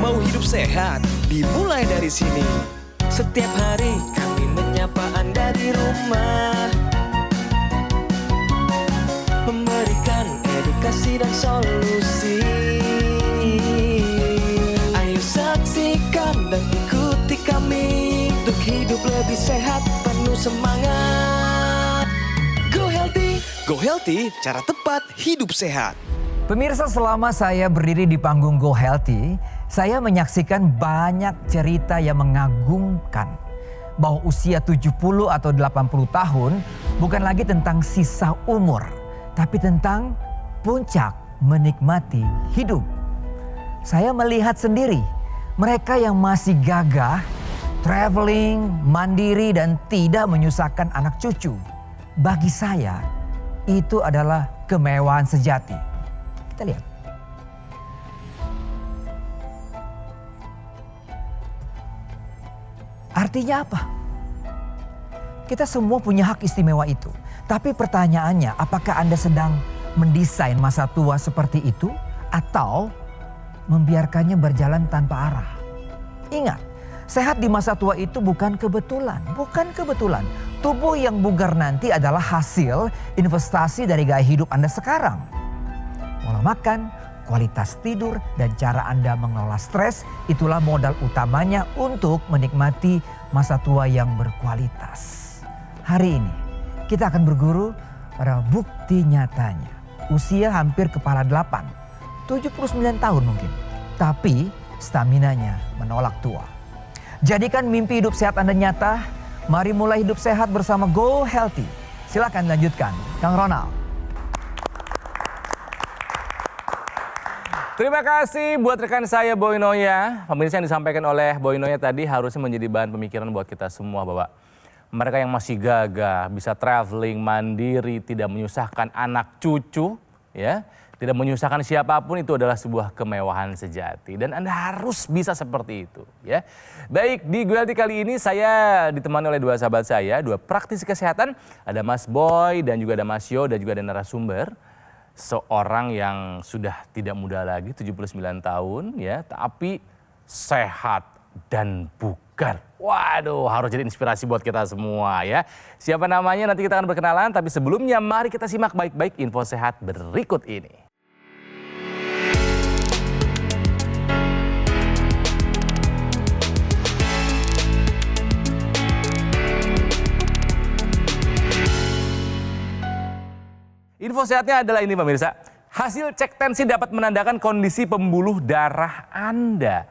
Mau hidup sehat, dimulai dari sini. Setiap hari kami menyapa Anda di rumah, memberikan edukasi dan solusi. Ayo saksikan dan ikuti kami untuk hidup lebih sehat, penuh semangat. Go Healthy, cara tepat hidup sehat. Pemirsa, selama saya berdiri di panggung Go Healthy, saya menyaksikan banyak cerita yang mengagumkan. Bahwa usia 70 atau 80 tahun bukan lagi tentang sisa umur, tapi tentang puncak menikmati hidup. Saya melihat sendiri mereka yang masih gagah, traveling, mandiri dan tidak menyusahkan anak cucu. Bagi saya, itu adalah kemewahan sejati. Kita lihat. Artinya apa? Kita semua punya hak istimewa itu. Tapi pertanyaannya, apakah Anda sedang mendesain masa tua seperti itu? Atau membiarkannya berjalan tanpa arah? Ingat, sehat di masa tua itu bukan kebetulan. Bukan kebetulan. Tubuh yang bugar nanti adalah hasil investasi dari gaya hidup Anda sekarang. Pola makan, kualitas tidur, dan cara Anda mengelola stres, itulah modal utamanya untuk menikmati masa tua yang berkualitas. Hari ini kita akan berguru pada bukti nyatanya. Usia hampir kepala 8, 79 tahun mungkin. Tapi staminanya menolak tua. Jadikan mimpi hidup sehat Anda nyata. Mari mulai hidup sehat bersama Go Healthy. Silakan lanjutkan, Kang Ronald. Terima kasih buat rekan saya Boy Noya. Pemirsa, yang disampaikan oleh Boy Noya tadi harusnya menjadi bahan pemikiran buat kita semua, Bapak. Mereka yang masih gagah, bisa traveling, mandiri, tidak menyusahkan anak cucu, ya, tidak menyusahkan siapapun, itu adalah sebuah kemewahan sejati. Dan Anda harus bisa seperti itu, ya. Baik, di Go Healthy kali ini saya ditemani oleh dua sahabat saya, dua praktisi kesehatan. Ada Mas Boy dan juga ada Mas Yo dan juga ada narasumber. Seorang yang sudah tidak muda lagi, 79 tahun, ya, tapi sehat dan bugar. Waduh, harus jadi inspirasi buat kita semua, ya. Siapa namanya nanti kita akan berkenalan, tapi sebelumnya mari kita simak baik-baik info sehat berikut ini. Info sehatnya adalah ini, pemirsa. Hasil cek tensi dapat menandakan kondisi pembuluh darah Anda.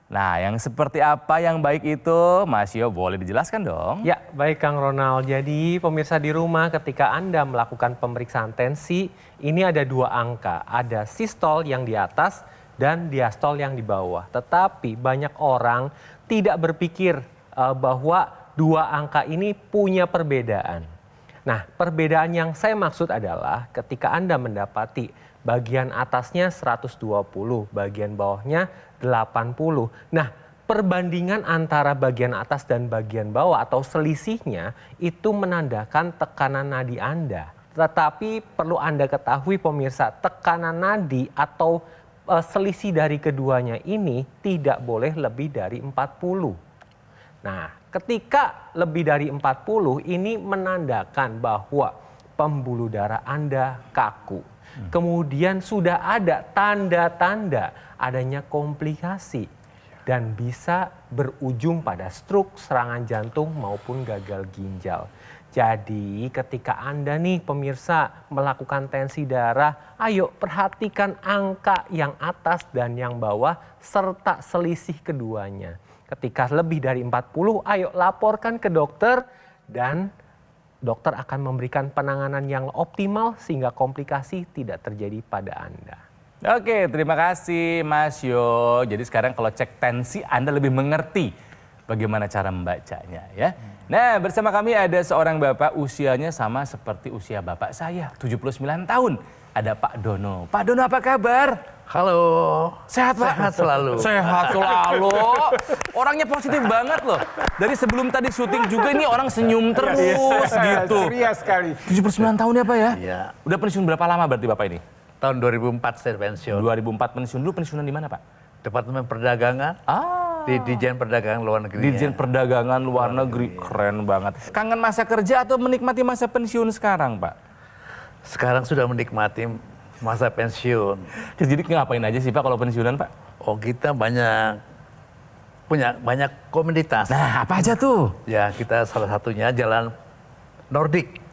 Nah, yang seperti apa yang baik itu, Mas Yo, boleh dijelaskan dong? Ya, baik Kang Ronald. Jadi pemirsa di rumah, ketika Anda melakukan pemeriksaan tensi, ini ada dua angka. Ada sistol yang di atas dan diastol yang di bawah. Tetapi banyak orang tidak berpikir bahwa dua angka ini punya perbedaan. Nah, perbedaan yang saya maksud adalah ketika Anda mendapati bagian atasnya 120, bagian bawahnya 80. Nah, perbandingan antara bagian atas dan bagian bawah atau selisihnya itu menandakan tekanan nadi Anda. Tetapi perlu Anda ketahui pemirsa, tekanan nadi atau selisih dari keduanya ini tidak boleh lebih dari 40. Nah, ketika lebih dari 40 ini menandakan bahwa pembuluh darah Anda kaku. Kemudian sudah ada tanda-tanda adanya komplikasi dan bisa berujung pada stroke, serangan jantung maupun gagal ginjal. Jadi ketika Anda nih pemirsa melakukan tensi darah, ayo perhatikan angka yang atas dan yang bawah serta selisih keduanya. Ketika lebih dari 40, ayo laporkan ke dokter dan dokter akan memberikan penanganan yang optimal sehingga komplikasi tidak terjadi pada Anda. Oke, terima kasih Mas Yo. Jadi sekarang kalau cek tensi Anda lebih mengerti bagaimana cara membacanya, ya. Nah, bersama kami ada seorang bapak usianya sama seperti usia bapak saya, 79 tahun. Ada Pak Dono. Pak Dono, apa kabar? Halo. Sehat, Pak? Sehat selalu. Sehat selalu. Orangnya positif banget loh. Dari sebelum tadi syuting juga ini orang senyum terus gitu. Ceria sekali. 79 tahun ya Pak ya? Iya. Udah pensiun berapa lama berarti Bapak ini? Tahun 2004 saya pensiun. 2004 pensiun. Dulu pensiunan di mana Pak? Departemen Perdagangan. Di Dijen Perdagangan Luar Negeri. Dirjen Perdagangan Luar Negeri, keren banget. Kangen masa kerja atau menikmati masa pensiun sekarang, Pak? Sekarang sudah menikmati masa pensiun. Jadi ngapain aja sih Pak kalau pensiunan, Pak? Oh, kita punya banyak komunitas. Nah, apa aja tuh? Ya, kita salah satunya jalan Nordik.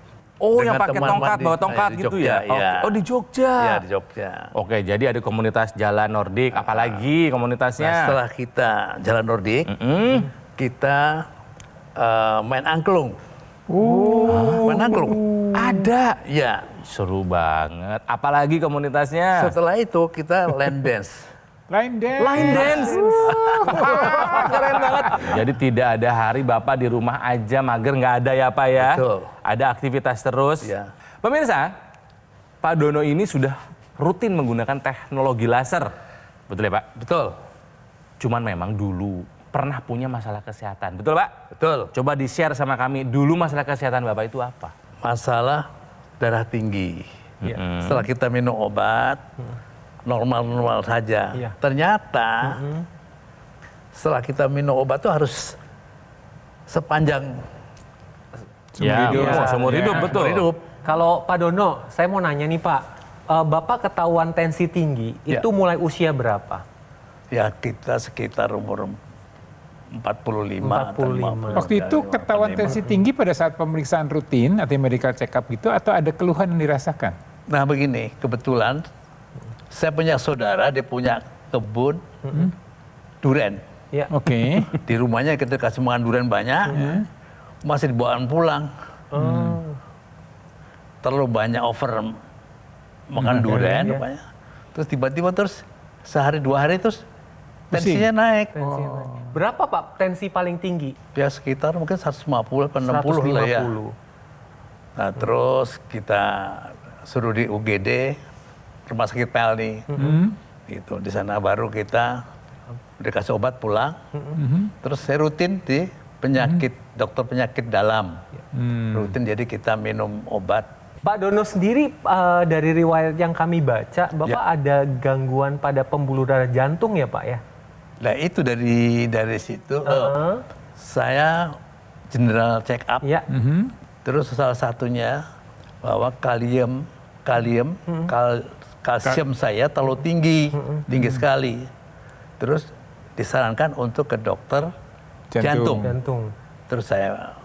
Oh, yang Dengan pakai teman-teman tongkat, bawa di tongkat gitu Jogja, ya? iya. Oh, di Jogja. Ya, di Jogja. Oke, jadi ada komunitas jalan Nordik, apalagi komunitasnya? Nah, setelah kita jalan Nordik, kita main angklung. Main angklung. Ada. Ya. Seru banget. Apalagi komunitasnya? Setelah itu kita line dance. Line dance. Line dance. Wah, keren banget. Jadi tidak ada hari Bapak di rumah aja mager, nggak ada ya Pak ya? Betul. Ada aktivitas terus. Ya. Pemirsa, Pak Dono ini sudah rutin menggunakan teknologi laser. Betul ya Pak? Betul. Cuman memang dulu pernah punya masalah kesehatan. Betul Pak? Betul. Coba di-share sama kami, dulu masalah kesehatan Bapak itu apa? Masalah darah tinggi. Setelah kita minum obat, normal-normal saja. Iya. Ternyata setelah kita minum obat itu harus sepanjang Seumur hidup, betul. hidup. Kalau Pak Dono, saya mau nanya nih Pak, Bapak ketahuan tensi tinggi, Ya. itu mulai usia berapa? Ya kita sekitar umur 45. 45. Waktu itu ketahuan tensi tinggi pada saat pemeriksaan rutin atau medical check up gitu atau ada keluhan yang dirasakan? Nah begini, kebetulan saya punya saudara, dia punya kebun durian. Ya. Oke. Di rumahnya kita kasih makan durian banyak, masih dibawaan pulang. Terlalu banyak over makan durian, rupanya. Terus tiba-tiba terus sehari 2 hari terus tensinya naik. Berapa Pak tensi paling tinggi? Ya sekitar mungkin 150 atau 60 lah ya. 150. Nah terus kita suruh di UGD, Rumah Sakit Pelni. Gitu. Di sana baru kita dikasih obat pulang. Terus saya rutin di penyakit, dokter penyakit dalam. Rutin jadi kita minum obat. Pak Dono sendiri dari riwayat yang kami baca, Bapak ada gangguan pada pembuluh darah jantung ya Pak ya? Nah itu dari situ saya general check up. Ya. Terus salah satunya bahwa kalsium saya terlalu tinggi sekali. Terus disarankan untuk ke dokter jantung. Jantung. Terus saya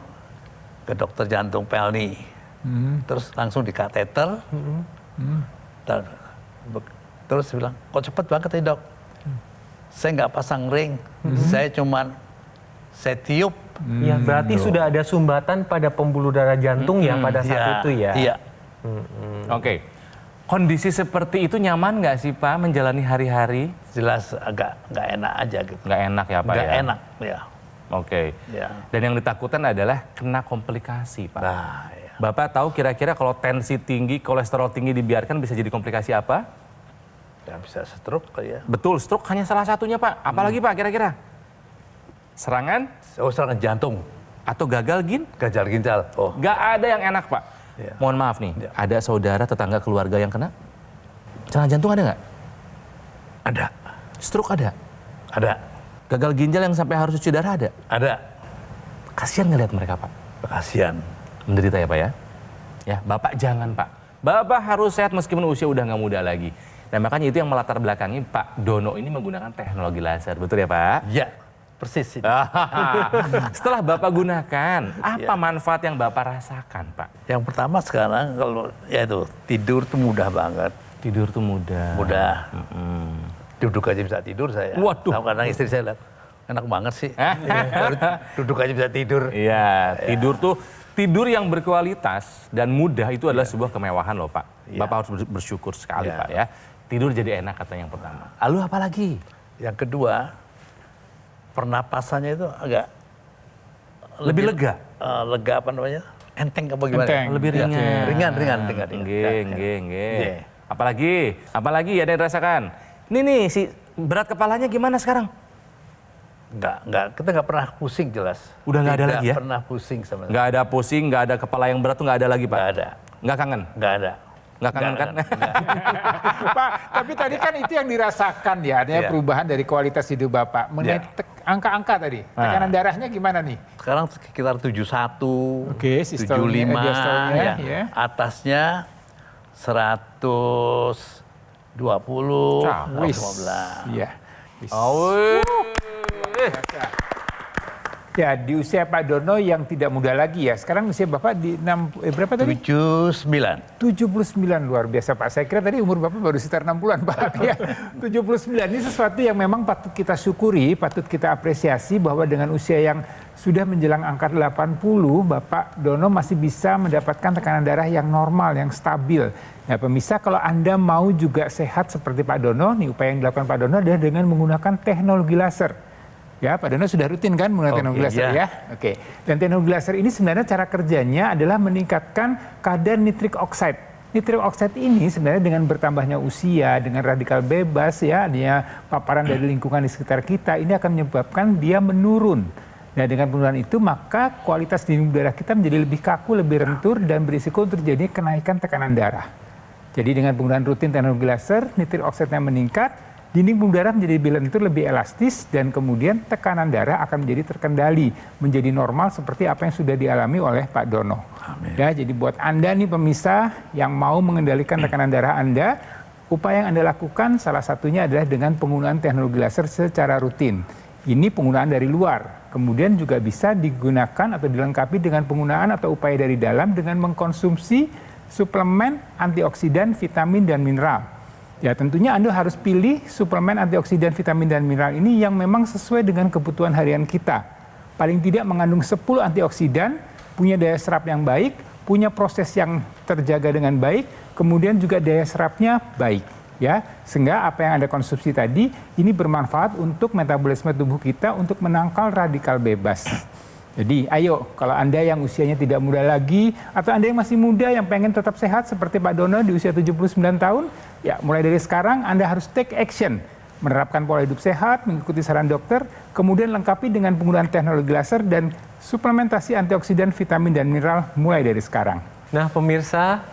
ke dokter jantung Pelni. Terus langsung di kateter. Terus bilang, kok cepet banget ya dok? Saya nggak pasang ring, saya tiup. Ya, berarti sudah ada sumbatan pada pembuluh darah jantung ya pada saat itu ya? Iya. Oke. Kondisi seperti itu nyaman nggak sih Pak menjalani hari-hari? Jelas agak nggak enak aja gitu. Nggak enak ya Pak Nggak ya? enak, ya. Oke. Ya. Dan yang ditakutkan adalah kena komplikasi Pak. Nah, ya. Bapak tahu kira-kira kalau tensi tinggi, kolesterol tinggi dibiarkan bisa jadi komplikasi apa? Ya bisa stroke kali ya. Betul, stroke hanya salah satunya Pak. Apalagi Pak kira-kira? Serangan Oh serangan jantung, atau gagal gagal ginjal. Oh, Nggak ada yang enak Pak. Ya. Mohon maaf nih, Ya. ada saudara, tetangga, keluarga yang kena? Serangan jantung ada nggak? ada, Stroke ada? ada, Gagal ginjal yang sampai harus cuci darah ada? ada. Kasian ngeliat mereka Pak. Kasihan. Menderita ya Pak ya? Ya, Bapak jangan Pak. Bapak harus sehat meskipun usia udah nggak muda lagi. Nah makanya itu yang melatar belakangi Pak Dono ini menggunakan teknologi laser. Betul ya Pak? Ya, persis. Setelah Bapak gunakan, apa manfaat yang Bapak rasakan Pak? Yang pertama sekarang kalau ya itu tidur tuh mudah banget, Tidur tuh mudah. mudah. Duduk aja bisa tidur saya. Waduh. Kadang istri saya lihat, enak banget sih. Baru duduk aja bisa tidur. Iya, tidur yang berkualitas dan mudah itu adalah sebuah kemewahan loh Pak. Iya. Bapak harus bersyukur sekali Iya. Pak ya. Tidur jadi enak katanya yang pertama. Lalu apa lagi? Yang kedua, pernapasannya itu agak Lebih lega? Lega apa namanya? Enteng apa gimana? Enteng. Lebih Ya. ringan. Ringan. Nggih. Iya. Apalagi ada yang dirasakan? Nih si berat kepalanya gimana sekarang? Kita nggak pernah pusing jelas. Udah nggak ada lagi ya? Nggak pernah pusing sama sekali. Nggak ada pusing, nggak ada kepala yang berat tuh nggak ada lagi Pak? Nggak ada. Nggak kangen? Nggak ada. Nggak kangen kan? Pak, tapi tadi kan itu yang dirasakan ya, adanya Iya. perubahan dari kualitas hidup Bapak. Mengenai angka-angka tadi, tekanan darahnya gimana nih? Sekarang sekitar 71, Oke, sistolnya, 75, diastolnya, ya. ya. Atasnya 120, Wis. 115. Iya. Wis. Ya, di usia Pak Dono yang tidak muda lagi ya. Sekarang usia Bapak di berapa tadi? 79. 79, luar biasa Pak. Saya kira tadi umur Bapak baru sekitar 60-an Pak. Ya, 79 ini sesuatu yang memang patut kita syukuri, patut kita apresiasi bahwa dengan usia yang sudah menjelang angka 80, Bapak Dono masih bisa mendapatkan tekanan darah yang normal, yang stabil. Nah pemirsa, kalau Anda mau juga sehat seperti Pak Dono, nih upaya yang dilakukan Pak Dono adalah dengan menggunakan teknologi laser. Ya, Pak Dono sudah rutin kan menggunakan teknologi laser ya? Oke. Dan teknologi laser ini sebenarnya cara kerjanya adalah meningkatkan kadar nitric oxide. Nitric oxide ini sebenarnya dengan bertambahnya usia, dengan radikal bebas ya, adanya paparan dari lingkungan di sekitar kita, ini akan menyebabkan dia menurun. Nah dengan penurunan itu maka kualitas dinding darah kita menjadi lebih kaku, lebih lentur dan berisiko untuk terjadi kenaikan tekanan darah. Jadi dengan penggunaan rutin teknologi laser, nitric oxide-nya meningkat, dinding pembuluh darah menjadi lebih lentur, lebih elastis, dan kemudian tekanan darah akan menjadi terkendali, menjadi normal seperti apa yang sudah dialami oleh Pak Dono. Ya, jadi buat Anda nih pemirsa yang mau mengendalikan tekanan darah Anda, upaya yang Anda lakukan salah satunya adalah dengan penggunaan teknologi laser secara rutin. Ini penggunaan dari luar, kemudian juga bisa digunakan atau dilengkapi dengan penggunaan atau upaya dari dalam dengan mengkonsumsi suplemen antioksidan, vitamin, dan mineral. Ya tentunya Anda harus pilih suplemen antioksidan, vitamin, dan mineral ini yang memang sesuai dengan kebutuhan harian kita. Paling tidak mengandung 10 antioksidan, punya daya serap yang baik, punya proses yang terjaga dengan baik, kemudian juga daya serapnya baik. Ya, sehingga apa yang Anda konsumsi tadi ini bermanfaat untuk metabolisme tubuh kita untuk menangkal radikal bebas. Jadi ayo kalau Anda yang usianya tidak muda lagi atau Anda yang masih muda yang pengen tetap sehat seperti Pak Dono di usia 79 tahun, ya mulai dari sekarang Anda harus take action, menerapkan pola hidup sehat, mengikuti saran dokter, kemudian lengkapi dengan penggunaan teknologi laser dan suplementasi antioksidan, vitamin, dan mineral mulai dari sekarang. Nah pemirsa,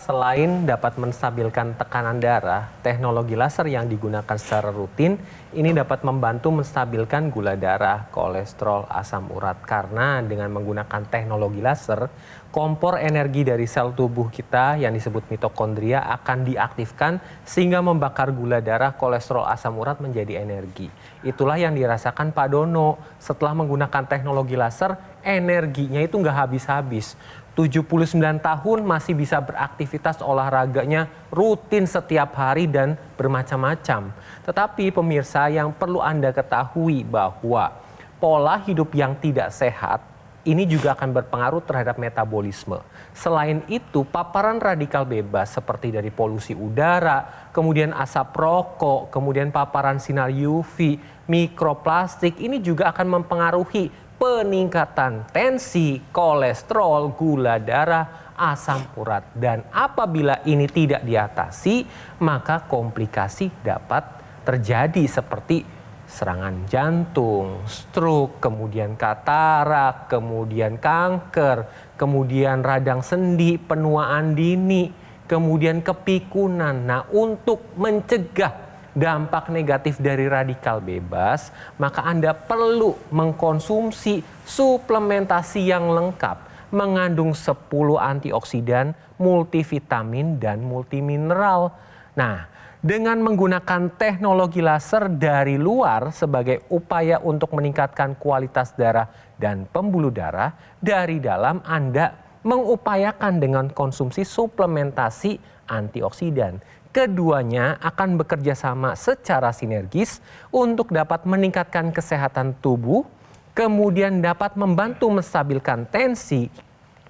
selain dapat menstabilkan tekanan darah, teknologi laser yang digunakan secara rutin ini dapat membantu menstabilkan gula darah, kolesterol, asam urat. Karena dengan menggunakan teknologi laser, kompor energi dari sel tubuh kita yang disebut mitokondria akan diaktifkan sehingga membakar gula darah, kolesterol, asam urat menjadi energi. Itulah yang dirasakan Pak Dono. Setelah menggunakan teknologi laser, energinya itu nggak habis-habis. 79 tahun masih bisa beraktivitas olahraganya rutin setiap hari dan bermacam-macam. Tetapi pemirsa yang perlu Anda ketahui bahwa pola hidup yang tidak sehat ini juga akan berpengaruh terhadap metabolisme. Selain itu, paparan radikal bebas seperti dari polusi udara, kemudian asap rokok, kemudian paparan sinar UV, mikroplastik ini juga akan mempengaruhi peningkatan tensi, kolesterol, gula darah, asam urat. Dan apabila ini tidak diatasi, maka komplikasi dapat terjadi seperti serangan jantung, stroke, kemudian katarak, kemudian kanker, kemudian radang sendi, penuaan dini, kemudian kepikunan. Nah, untuk mencegah dampak negatif dari radikal bebas, maka Anda perlu mengkonsumsi suplementasi yang lengkap, mengandung 10 antioksidan, multivitamin, dan multimineral. Nah, dengan menggunakan teknologi laser dari luar sebagai upaya untuk meningkatkan kualitas darah dan pembuluh darah, dari dalam Anda mengupayakan dengan konsumsi suplementasi antioksidan. Keduanya akan bekerja sama secara sinergis untuk dapat meningkatkan kesehatan tubuh, kemudian dapat membantu menstabilkan tensi,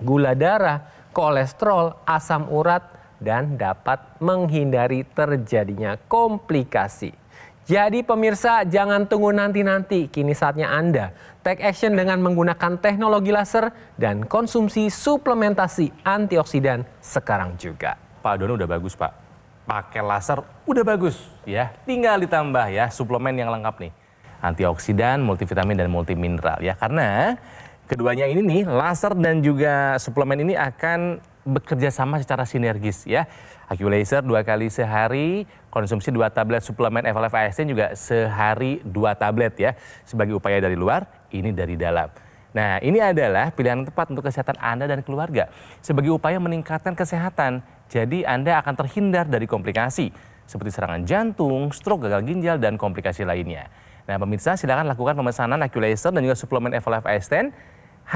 gula darah, kolesterol, asam urat, dan dapat menghindari terjadinya komplikasi. Jadi pemirsa, jangan tunggu nanti-nanti, kini saatnya Anda take action dengan menggunakan teknologi laser dan konsumsi suplementasi antioksidan sekarang juga. Pak Dono udah bagus Pak. Pakai laser udah bagus ya. Tinggal ditambah ya suplemen yang lengkap nih. Antioksidan, multivitamin, dan multimineral ya. Karena keduanya ini nih, laser dan juga suplemen ini akan bekerja sama secara sinergis ya. Aculaser 2 kali sehari, konsumsi 2 tablet suplemen FLF ASN juga sehari 2 tablet ya. Sebagai upaya dari luar, ini dari dalam. Nah, ini adalah pilihan yang tepat untuk kesehatan Anda dan keluarga. Sebagai upaya meningkatkan kesehatan, jadi Anda akan terhindar dari komplikasi seperti serangan jantung, stroke, gagal ginjal, dan komplikasi lainnya. Nah, pemirsa silakan lakukan pemesanan Aculaser dan juga suplemen FLF ASN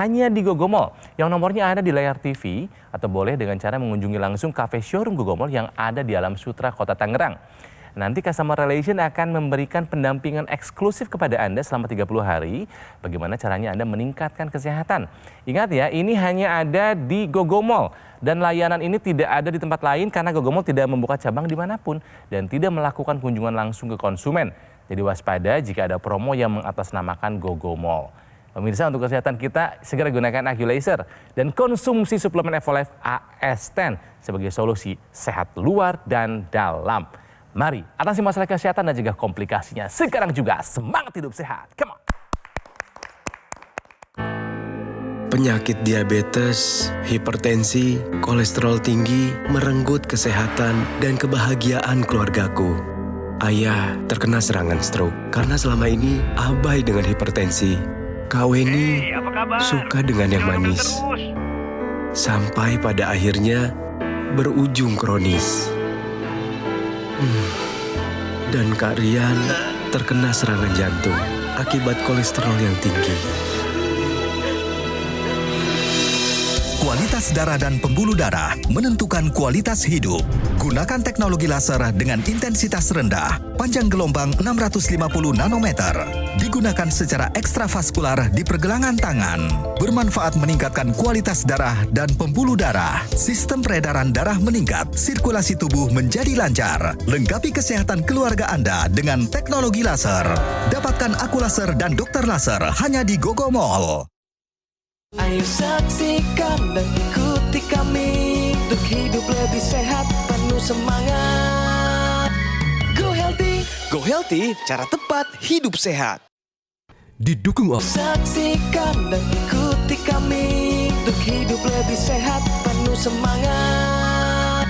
hanya di Gogomall yang nomornya ada di layar TV atau boleh dengan cara mengunjungi langsung cafe showroom Gogomall yang ada di Alam Sutra, Kota Tangerang. Nanti Customer Relation akan memberikan pendampingan eksklusif kepada Anda selama 30 hari. Bagaimana caranya Anda meningkatkan kesehatan. Ingat ya, ini hanya ada di Gogomall. Dan layanan ini tidak ada di tempat lain karena Gogomall tidak membuka cabang dimanapun. Dan tidak melakukan kunjungan langsung ke konsumen. Jadi waspada jika ada promo yang mengatasnamakan Gogomall. Pemirsa, untuk kesehatan kita segera gunakan Aculaser. Dan konsumsi suplemen FLF AS10 sebagai solusi sehat luar dan dalam. Mari atasi masalah kesehatan dan juga komplikasinya. Sekarang juga semangat hidup sehat. Come on. Penyakit diabetes, hipertensi, kolesterol tinggi merenggut kesehatan dan kebahagiaan keluargaku. Ayah terkena serangan stroke karena selama ini abai dengan hipertensi. Kak Weni suka dengan yang manis. Sampai pada akhirnya berujung kronis. Dan Kak Rian terkena serangan jantung akibat kolesterol yang tinggi. Kualitas darah dan pembuluh darah menentukan kualitas hidup. Gunakan teknologi laser dengan intensitas rendah, panjang gelombang 650 nanometer. Digunakan secara ekstravaskular di pergelangan tangan. Bermanfaat meningkatkan kualitas darah dan pembuluh darah. Sistem peredaran darah meningkat, sirkulasi tubuh menjadi lancar. Lengkapi kesehatan keluarga Anda dengan teknologi laser. Dapatkan Aculaser dan Dokter Laser hanya di Gogomall. Ayo saksikan dan ikuti kami untuk hidup lebih sehat, penuh semangat. Go Healthy, cara tepat hidup sehat. Didukung oleh Saksikan dan ikuti kami untuk hidup lebih sehat, penuh semangat.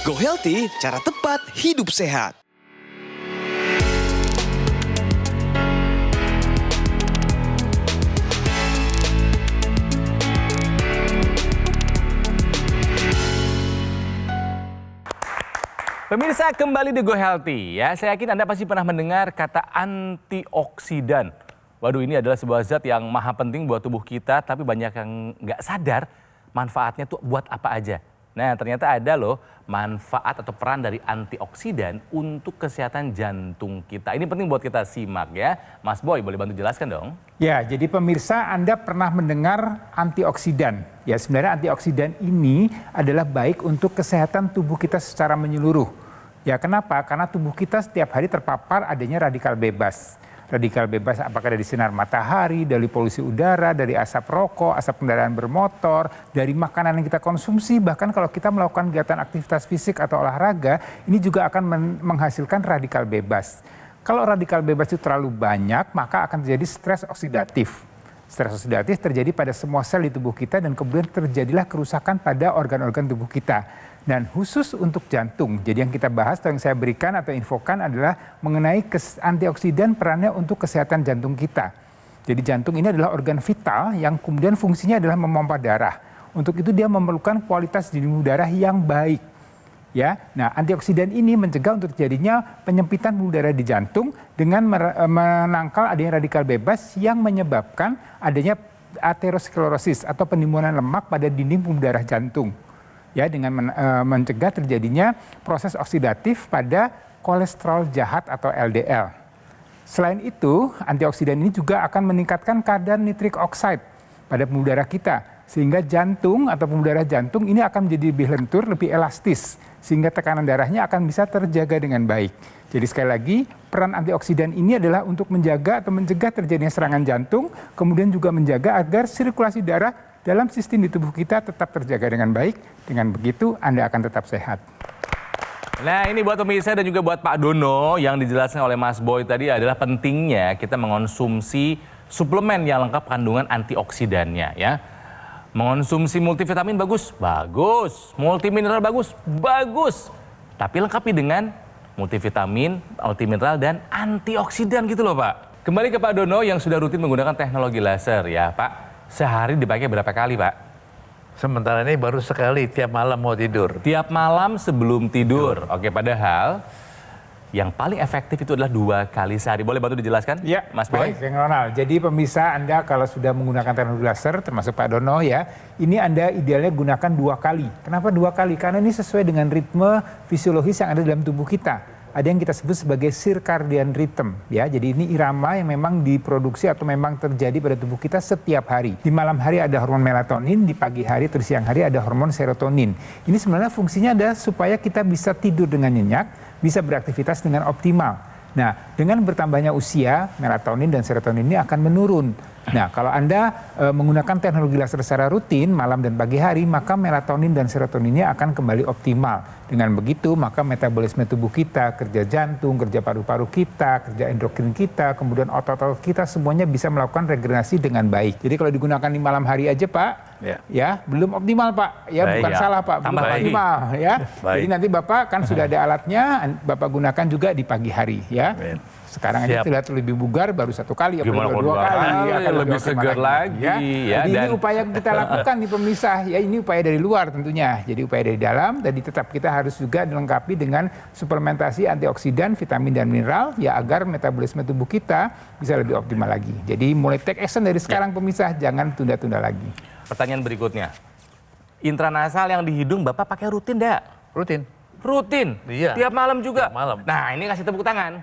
Go Healthy, cara tepat hidup sehat. Pemirsa, kembali di Go Healthy ya. Saya yakin Anda pasti pernah mendengar kata antioksidan. Waduh, ini adalah sebuah zat yang maha penting buat tubuh kita, tapi banyak yang nggak sadar manfaatnya tuh buat apa aja. Nah, ternyata ada loh manfaat atau peran dari antioksidan untuk kesehatan jantung kita. Ini penting buat kita simak ya. Mas Boy, boleh bantu jelaskan dong? Ya, jadi pemirsa, Anda pernah mendengar antioksidan. Ya, sebenarnya antioksidan ini adalah baik untuk kesehatan tubuh kita secara menyeluruh. Ya, kenapa? Karena tubuh kita setiap hari terpapar adanya radikal bebas. Radikal bebas apakah dari sinar matahari, dari polusi udara, dari asap rokok, asap kendaraan bermotor, dari makanan yang kita konsumsi, bahkan kalau kita melakukan kegiatan aktivitas fisik atau olahraga, ini juga akan menghasilkan radikal bebas. Kalau radikal bebas itu terlalu banyak, maka akan terjadi stres oksidatif. Stres oksidatif terjadi pada semua sel di tubuh kita dan kemudian terjadilah kerusakan pada organ-organ tubuh kita. Dan khusus untuk jantung, jadi yang kita bahas atau yang saya berikan atau infokan adalah mengenai antioksidan perannya untuk kesehatan jantung kita. Jadi jantung ini adalah organ vital yang kemudian fungsinya adalah memompa darah. Untuk itu dia memerlukan kualitas dinding darah yang baik. Ya, nah antioksidan ini mencegah untuk terjadinya penyempitan pembuluh darah di jantung dengan menangkal adanya radikal bebas yang menyebabkan adanya aterosklerosis atau penimbunan lemak pada dinding pembuluh darah jantung. Ya, dengan mencegah terjadinya proses oksidatif pada kolesterol jahat atau LDL. Selain itu, antioksidan ini juga akan meningkatkan kadar nitric oxide pada pembuluh darah kita, sehingga jantung atau pembuluh darah jantung ini akan menjadi lebih lentur, lebih elastis, sehingga tekanan darahnya akan bisa terjaga dengan baik. Jadi sekali lagi, peran antioksidan ini adalah untuk menjaga atau mencegah terjadinya serangan jantung, kemudian juga menjaga agar sirkulasi darah dalam sistem di tubuh kita tetap terjaga dengan baik. Dengan begitu Anda akan tetap sehat. Nah, ini buat pemirsa dan juga buat Pak Dono yang dijelaskan oleh Mas Boy tadi adalah pentingnya kita mengonsumsi suplemen yang lengkap kandungan antioksidannya ya. Mengonsumsi multivitamin bagus? Bagus. Multimineral bagus? Bagus. Tapi lengkapi dengan multivitamin, multimineral, dan antioksidan gitu loh Pak. Kembali ke Pak Dono yang sudah rutin menggunakan teknologi laser ya Pak. Sehari dipakai berapa kali Pak? Sementara ini baru sekali tiap malam mau tidur. Tiap malam sebelum tidur. Oke, padahal yang paling efektif itu adalah 2 kali sehari. Boleh bantu dijelaskan, Ya, Mas Boy? baik, Kang Ronald. Jadi pemirsa Anda kalau sudah menggunakan teknologi laser, termasuk Pak Dono ya, ini Anda idealnya gunakan 2 kali. Kenapa 2 kali? Karena ini sesuai dengan ritme fisiologis yang ada dalam tubuh kita. Ada yang kita sebut sebagai circadian rhythm ya. Jadi ini irama yang memang diproduksi atau memang terjadi pada tubuh kita setiap hari. Di malam hari ada hormon melatonin, di pagi hari atau di siang hari ada hormon serotonin. Ini sebenarnya fungsinya adalah supaya kita bisa tidur dengan nyenyak, bisa beraktivitas dengan optimal. Nah, dengan bertambahnya usia, melatonin dan serotonin ini akan menurun. Nah, kalau Anda menggunakan teknologi laser secara rutin, malam dan pagi hari, maka melatonin dan serotoninnya akan kembali optimal. Dengan begitu, maka metabolisme tubuh kita, kerja jantung, kerja paru-paru kita, kerja endokrin kita, kemudian otot-otot kita, semuanya bisa melakukan regenerasi dengan baik. Jadi kalau digunakan di malam hari aja, Pak, ya belum optimal, Pak. Ya, Baik, bukan ya. salah, Pak. Tambah Belum lagi. optimal, ya. Baik. Jadi nanti Bapak kan sudah ada alatnya, Bapak gunakan juga di pagi hari, ya. Amin. Sekarang aja Siap. terlihat lebih bugar, baru 1 kali, Gimana apalagi kalau 2 kali, akan lebih optimal segar lagi, ya. Jadi ini Dan- upaya yang kita lakukan nih pemirsa, ya ini upaya dari luar tentunya. Jadi upaya dari dalam, jadi tetap kita harus juga dilengkapi dengan suplementasi antioksidan, vitamin dan mineral, ya agar metabolisme tubuh kita bisa lebih optimal lagi. Jadi mulai take action dari sekarang pemirsa, jangan tunda-tunda lagi. Pertanyaan berikutnya. Intranasal yang di hidung Bapak pakai rutin enggak? Rutin. Rutin? Iya. Tiap malam juga? Tiap malam. Nah, ini kasih tepuk tangan.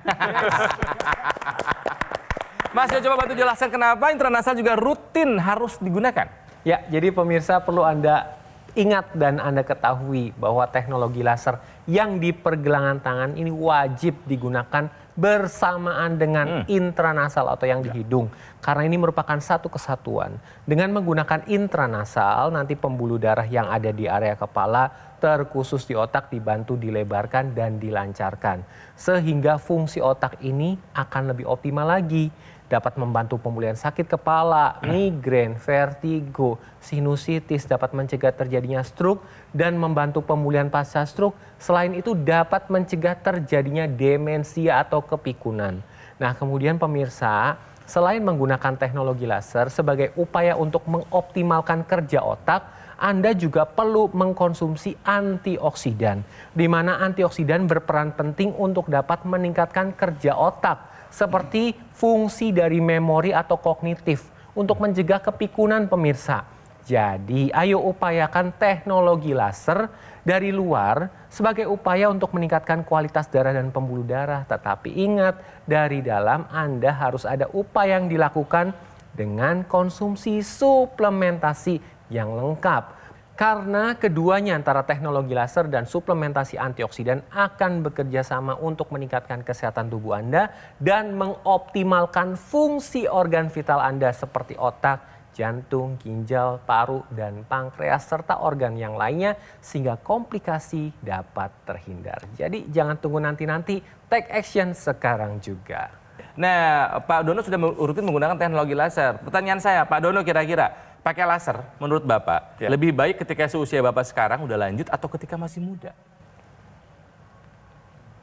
Mas, coba bantu jelaskan kenapa intranasal juga rutin harus digunakan? Ya, jadi pemirsa perlu Anda ingat dan Anda ketahui bahwa teknologi laser yang di pergelangan tangan ini wajib digunakan bersamaan dengan intranasal atau yang di hidung. Karena ini merupakan satu kesatuan. Dengan menggunakan intranasal, nanti pembuluh darah yang ada di area kepala terkhusus di otak dibantu dilebarkan dan dilancarkan. Sehingga fungsi otak ini akan lebih optimal lagi. Dapat membantu pemulihan sakit kepala, migrain, vertigo, sinusitis, dapat mencegah terjadinya stroke dan membantu pemulihan pasca stroke. Selain itu dapat mencegah terjadinya demensia atau kepikunan. Nah, kemudian pemirsa, selain menggunakan teknologi laser sebagai upaya untuk mengoptimalkan kerja otak, Anda juga perlu mengkonsumsi antioksidan, di mana antioksidan berperan penting untuk dapat meningkatkan kerja otak, seperti fungsi dari memori atau kognitif untuk mencegah kepikunan pemirsa. Jadi ayo upayakan teknologi laser dari luar sebagai upaya untuk meningkatkan kualitas darah dan pembuluh darah. Tetapi ingat, dari dalam Anda harus ada upaya yang dilakukan dengan konsumsi suplementasi yang lengkap. Karena keduanya antara teknologi laser dan suplementasi antioksidan akan bekerja sama untuk meningkatkan kesehatan tubuh Anda dan mengoptimalkan fungsi organ vital Anda seperti otak, jantung, ginjal, paru, dan pankreas serta organ yang lainnya sehingga komplikasi dapat terhindar. Jadi jangan tunggu nanti-nanti, take action sekarang juga. Nah, Pak Dono sudah rutin menggunakan teknologi laser. Pertanyaan saya, Pak Dono kira-kira pakai laser menurut Bapak lebih baik ketika seusia Bapak sekarang udah lanjut atau ketika masih muda?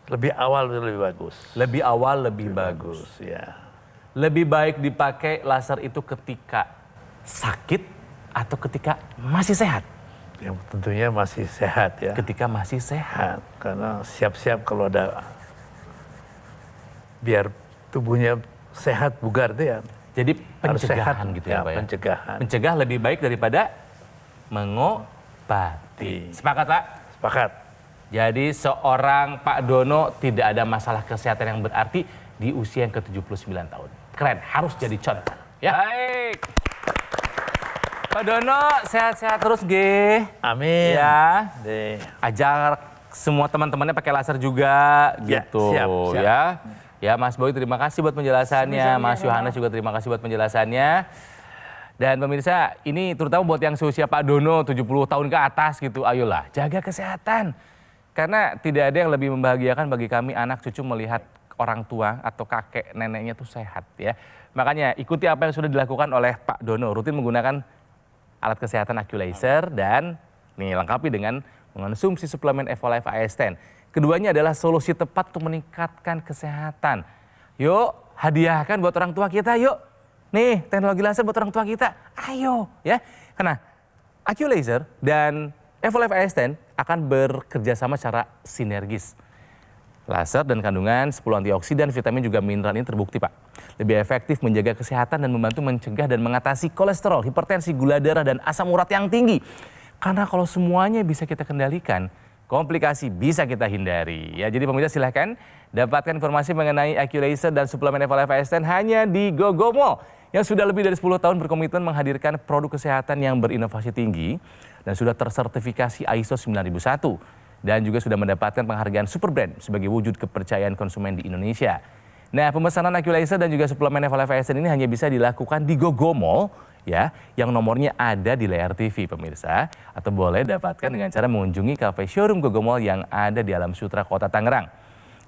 Lebih awal itu lebih bagus. Lebih awal lebih bagus. Ya. Lebih baik dipakai laser itu ketika sakit atau ketika masih sehat? Yang tentunya masih sehat ya. Ketika masih sehat. Karena siap-siap kalau ada biar tubuhnya sehat bugar itu ya. Jadi Harus sehat, pencegahan gitu ya, Pak ya? pencegahan. Mencegah lebih baik daripada mengobati. Sepakat, Pak? Sepakat. Jadi seorang Pak Dono tidak ada masalah kesehatan yang berarti di usia yang ke-79 tahun. Keren, harus jadi contoh. Ya. Baik. Pak Dono sehat-sehat terus, G. Amin. Ya. Deh. Ajak semua teman-temannya pakai laser juga Ya, gitu siap. ya. Ya, Mas Boy terima kasih buat penjelasannya, Mas Yohanes juga terima kasih buat penjelasannya. Dan pemirsa, ini terutama buat yang seusia Pak Dono 70 tahun ke atas gitu, ayolah jaga kesehatan. Karena tidak ada yang lebih membahagiakan bagi kami anak cucu melihat orang tua atau kakek neneknya tuh sehat ya. Makanya ikuti apa yang sudah dilakukan oleh Pak Dono, rutin menggunakan alat kesehatan Aqualaser, dan nih lengkapi dengan mengonsumsi suplemen Evolife AS10. Keduanya adalah solusi tepat untuk meningkatkan kesehatan. Yuk, hadiahkan buat orang tua kita, yuk. Nih, teknologi laser buat orang tua kita. Ayo, ya. Karena Aqualaser dan Evolife AS10 akan bekerja sama secara sinergis. Laser dan kandungan 10 antioksidan, vitamin juga mineral ini terbukti, Pak, lebih efektif menjaga kesehatan dan membantu mencegah dan mengatasi kolesterol, hipertensi, gula darah, dan asam urat yang tinggi. Karena kalau semuanya bisa kita kendalikan, komplikasi bisa kita hindari. Ya, jadi pemirsa silahkan dapatkan informasi mengenai Aqualaser dan suplemen Evolife AS10 hanya di GoGo Mall yang sudah lebih dari 10 tahun berkomitmen menghadirkan produk kesehatan yang berinovasi tinggi dan sudah tersertifikasi ISO 9001 dan juga sudah mendapatkan penghargaan Super Brand sebagai wujud kepercayaan konsumen di Indonesia. Nah, pemesanan Aqualaser dan juga suplemen Evolife AS10 ini hanya bisa dilakukan di GoGo Mall, ya, yang nomornya ada di layar TV, pemirsa, atau boleh dapatkan dengan cara mengunjungi kafe showroom GoGo Mall yang ada di Alam Sutra, Kota Tangerang.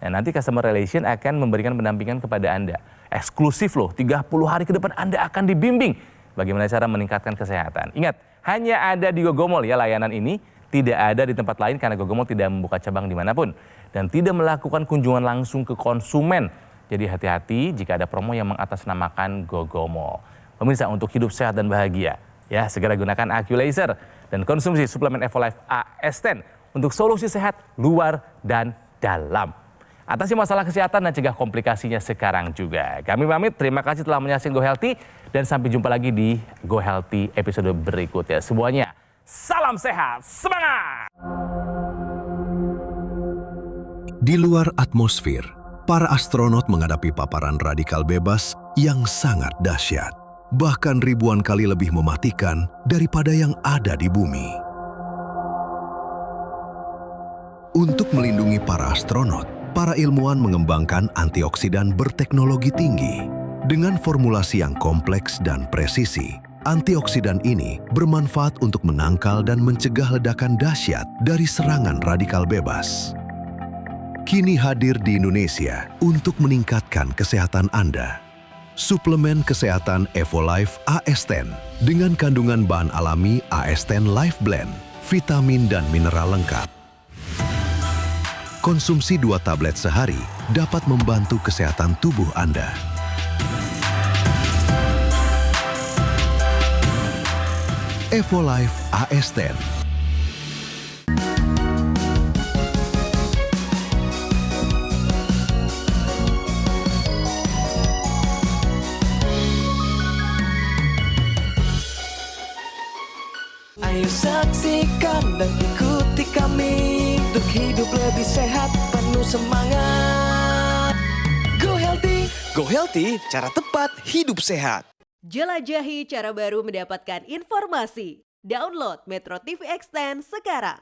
Nah, nanti customer relation akan memberikan pendampingan kepada Anda. Eksklusif loh, 30 hari ke depan Anda akan dibimbing bagaimana cara meningkatkan kesehatan. Ingat, hanya ada di GoGo Mall ya layanan ini, tidak ada di tempat lain karena GoGo Mall tidak membuka cabang dimanapun dan tidak melakukan kunjungan langsung ke konsumen. Jadi hati-hati jika ada promo yang mengatasnamakan GoGo Mall. Pemirsa, untuk hidup sehat dan bahagia, ya segera gunakan Aqualaser dan konsumsi suplemen Evolife AS10 untuk solusi sehat luar dan dalam. Atasi masalah kesehatan dan cegah komplikasinya sekarang juga. Kami pamit, terima kasih telah menyaksikan Go Healthy dan sampai jumpa lagi di Go Healthy episode berikutnya. Semuanya, salam sehat, semangat! Di luar atmosfer, para astronot menghadapi paparan radikal bebas yang sangat dahsyat. Bahkan ribuan kali lebih mematikan daripada yang ada di bumi. Untuk melindungi para astronot, para ilmuwan mengembangkan antioksidan berteknologi tinggi. Dengan formulasi yang kompleks dan presisi, antioksidan ini bermanfaat untuk menangkal dan mencegah ledakan dahsyat dari serangan radikal bebas. Kini hadir di Indonesia untuk meningkatkan kesehatan Anda. Suplemen kesehatan Evolife AS10 dengan kandungan bahan alami AS10 Life Blend, vitamin dan mineral lengkap. Konsumsi 2 tablet sehari dapat membantu kesehatan tubuh Anda. Evolife AS10. Ayo saksikan dan ikuti kami untuk hidup lebih sehat, penuh semangat. Go Healthy, cara tepat hidup sehat. Jelajahi cara baru mendapatkan informasi. Download Metro TV Extend sekarang.